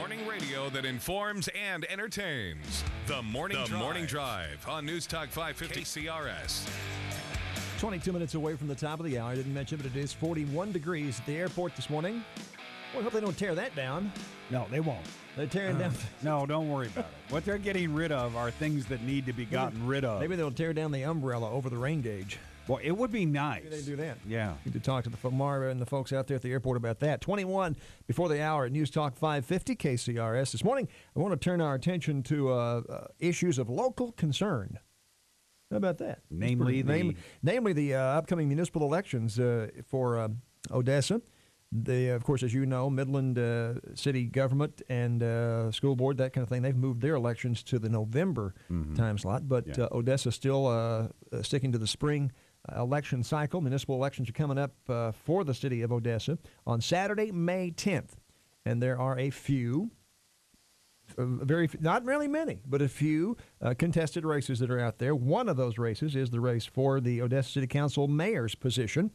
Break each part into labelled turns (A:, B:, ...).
A: Morning radio that informs and entertains. The Morning Drive on News Talk 550 KCRS.
B: 22 minutes away from the top of the hour. I didn't mention, but it is 41 degrees at the airport this morning. Well, I hope they don't tear that down.
C: No, they won't.
B: They're tearing down.
C: No, don't worry about it. What they're getting rid of are things that need to be gotten rid of.
B: Maybe they'll tear down the umbrella over the rain gauge.
C: Well, it would be nice.
B: Maybe they do that.
C: Yeah.
B: Need to talk to the Mara and the folks out there at the airport about that. 21 before the hour at News Talk 550 KCRS. This morning, I want to turn our attention to issues of local concern. How about that?
C: Namely
B: the upcoming municipal elections for Odessa. Of course, as you know, Midland city government and school board, that kind of thing, they've moved their elections to the November time slot. But Odessa still sticking to the spring election cycle. Municipal elections are coming up for the city of Odessa on Saturday, May 10th. And there are a few, not really many, but a few contested races that are out there. One of those races is the race for the Odessa City Council mayor's position.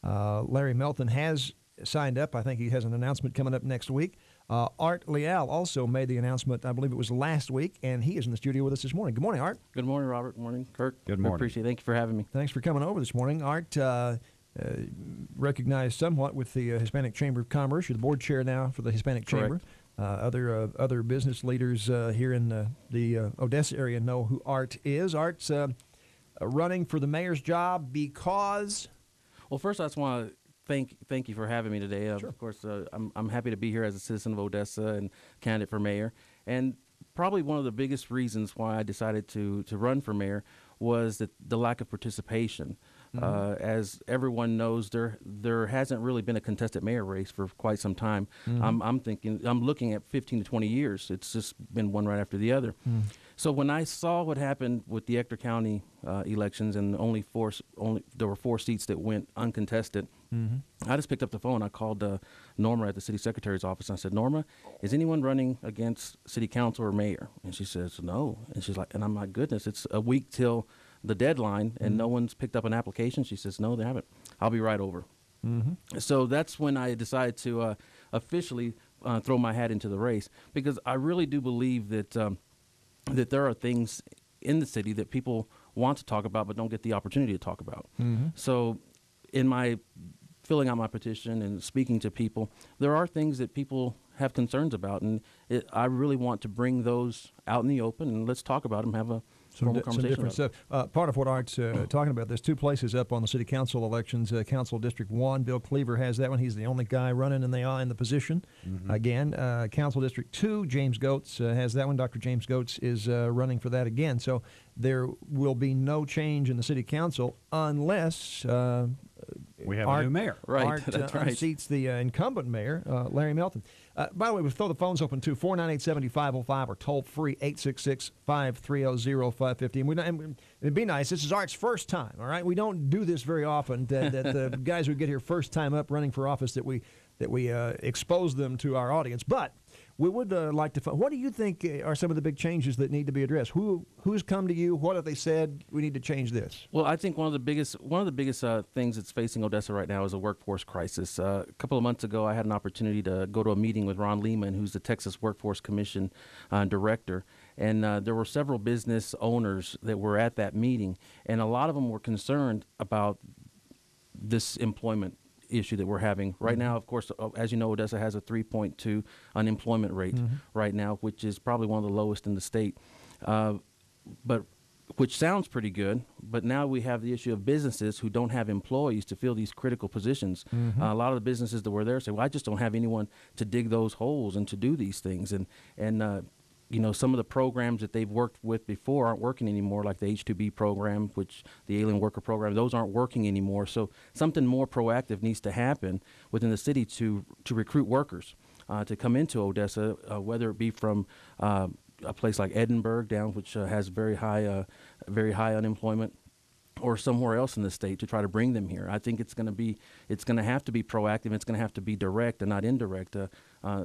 B: Larry Melton has signed up. I think he has an announcement coming up next week. Art Leal also made the announcement, I believe it was last week, and he is in the studio with us this morning. Good morning, Art.
D: Good morning, Robert. Good morning, Kirk.
C: Good morning.
D: I appreciate it. Thank you for having me.
B: Thanks for coming over this morning. Art, recognized somewhat with the Hispanic Chamber of Commerce. You're the board chair now for the Hispanic Chamber. Other business leaders here in the Odessa area know who Art is. Art's running for the mayor's job because...
D: Well, first I just want to thank you for having me today.
B: Sure.
D: Of course, I'm happy to be here as a citizen of Odessa and candidate for mayor. And probably one of the biggest reasons why I decided to run for mayor was the lack of participation. As everyone knows, there hasn't really been a contested mayor race for quite some time. I'm looking at 15 to 20 years. It's just been one right after the other. So when I saw what happened with the Ector County elections and there were 4 seats that went uncontested, I just picked up the phone. I called Norma at the city secretary's office. I said, Norma, is anyone running against city council or mayor? And she says, no. And she's like, and I'm like, goodness, it's a week till the deadline and no one's picked up an application. She says, no, they haven't. I'll be right over. So that's when I decided to officially throw my hat into the race, because I really do believe that that there are things in the city that people want to talk about but don't get the opportunity to talk about. So in my filling out my petition and speaking to people, there are things that people have concerns about, and I really want to bring those out in the open and let's talk about them, have a formal conversation.
B: Some different stuff. Part of what Art's talking about, there's 2 places up on the city council elections. Council District 1, Bill Cleaver has that one. He's the only guy running in the position. Again, Council District 2, James Goetz has that one. Dr. James Goetz is running for that again. So there will be no change in the city council unless
C: we have a new mayor.
D: Right,
B: Art
D: that's right.
B: unseats the incumbent mayor, Larry Melton. By the way, we'll throw the phones open too, 498-7505 or toll free 866-530-0550. And it'd be nice. This is Art's first time. All right, we don't do this very often. That the guys who get here first time up running for office that we expose them to our audience. But we would like to find, what do you think are some of the big changes that need to be addressed? Who's come to you? What have they said? We need to change this.
D: Well, I think one of the biggest things that's facing Odessa right now is a workforce crisis. A couple of months ago, I had an opportunity to go to a meeting with Ron Lehman, who's the Texas Workforce Commission director, and there were several business owners that were at that meeting, and a lot of them were concerned about this employment issue that we're having right now. Of course, as you know, Odessa has a 3.2 unemployment rate right now, which is probably one of the lowest in the state, but which sounds pretty good. But now we have the issue of businesses who don't have employees to fill these critical positions. A lot of the businesses that were there say, well, I just don't have anyone to dig those holes and to do these things. And you know, some of the programs that they've worked with before aren't working anymore, like the H-2B program, which the alien worker program, those aren't working anymore. So something more proactive needs to happen within the city to recruit workers to come into Odessa, whether it be from a place like Edinburgh down, which has very high unemployment, or somewhere else in the state, to try to bring them here. I think it's going to have to be proactive. It's going to have to be direct and not indirect.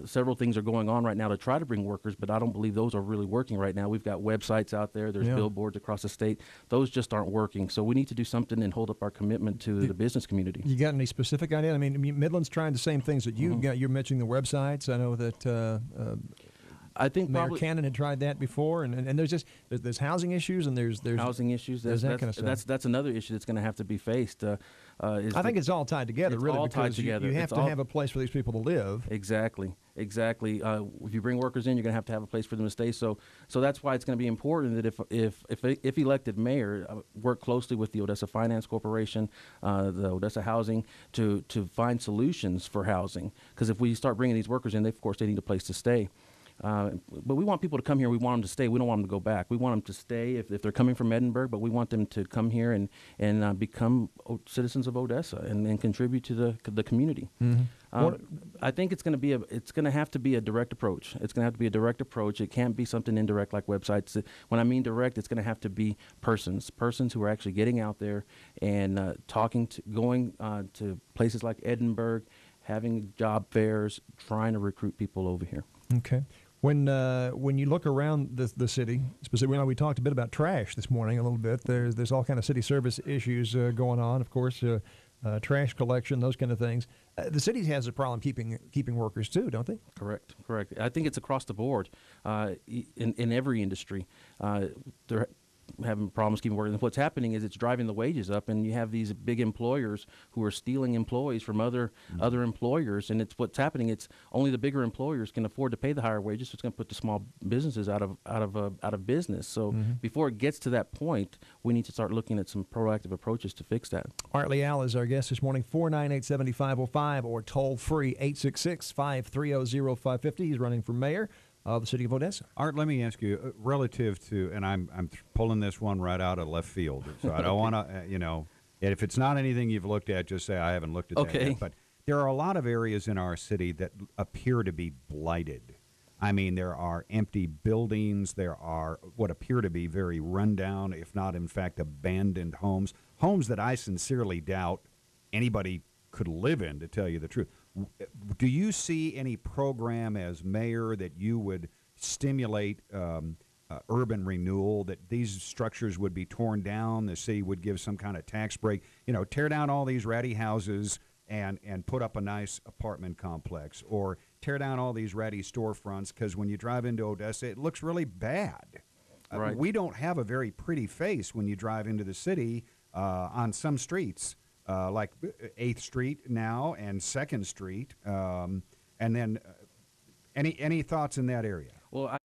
D: Several things are going on right now to try to bring workers, but I don't believe those are really working right now. We've got websites out there. There's billboards across the state. Those just aren't working. So we need to do something and hold up our commitment to the business community. You
B: got any specific idea? I mean, Midland's trying the same things that you got. You're mentioning the websites. I know that
D: I think
B: Mayor
D: probably
B: Cannon had tried that before, and there's housing issues, and there's
D: housing issues.
B: there's that kind of stuff.
D: That's another issue that's going to have to be faced.
B: I think it's all tied together,
D: it's
B: really,
D: all
B: because
D: tied together.
B: you have
D: It's
B: to
D: all-
B: have a place for these people to live.
D: Exactly. If you bring workers in, you're going to have a place for them to stay. So that's why it's going to be important that if elected mayor, work closely with the Odessa Finance Corporation, the Odessa Housing, to find solutions for housing. Because if we start bringing these workers in, of course they need a place to stay. But we want people to come here. We want them to stay. We don't want them to go back. We want them to stay if they're coming from Edinburgh, but we want them to come here and become citizens of Odessa and contribute to the community. I think it's going to have to be a direct approach. It's going to have to be a direct approach. It can't be something indirect like websites. When I mean direct, it's going to have to be persons who are actually getting out there and going to places like Edinburgh, having job fairs, trying to recruit people over here.
B: Okay. When you look around the city, specifically, we talked a bit about trash this morning a little bit. There's all kind of city service issues going on, of course, trash collection, those kind of things. The city has a problem keeping workers too, don't they?
D: Correct. I think it's across the board in every industry. They're having problems keeping workers. And what's happening is it's driving the wages up, and you have these big employers who are stealing employees from other employers. And it's what's happening. It's only the bigger employers can afford to pay the higher wages, so it's going to put the small businesses out of business. So before it gets to that point, we need to start looking at some proactive approaches to fix that.
B: Art Leal is our guest this morning. 498-7505 or toll free 866-530-0550. He's running for mayor of the city of Odessa.
C: Art, let me ask you, relative to, and I'm pulling this one right out of left field, so I don't want to, if it's not anything you've looked at, just say I haven't looked at that yet. But there are a lot of areas in our city that appear to be blighted. I mean, there are empty buildings. There are what appear to be very rundown, if not, in fact, abandoned homes that I sincerely doubt anybody could live in, to tell you the truth. Do you see any program as mayor that you would stimulate urban renewal, that these structures would be torn down, the city would give some kind of tax break, tear down all these ratty houses and put up a nice apartment complex, or tear down all these ratty storefronts, because when you drive into Odessa, it looks really bad.
D: Right.
C: We don't have a very pretty face when you drive into the city on some streets. Like 8th Street now and 2nd Street, and then any thoughts in that area?
D: Well,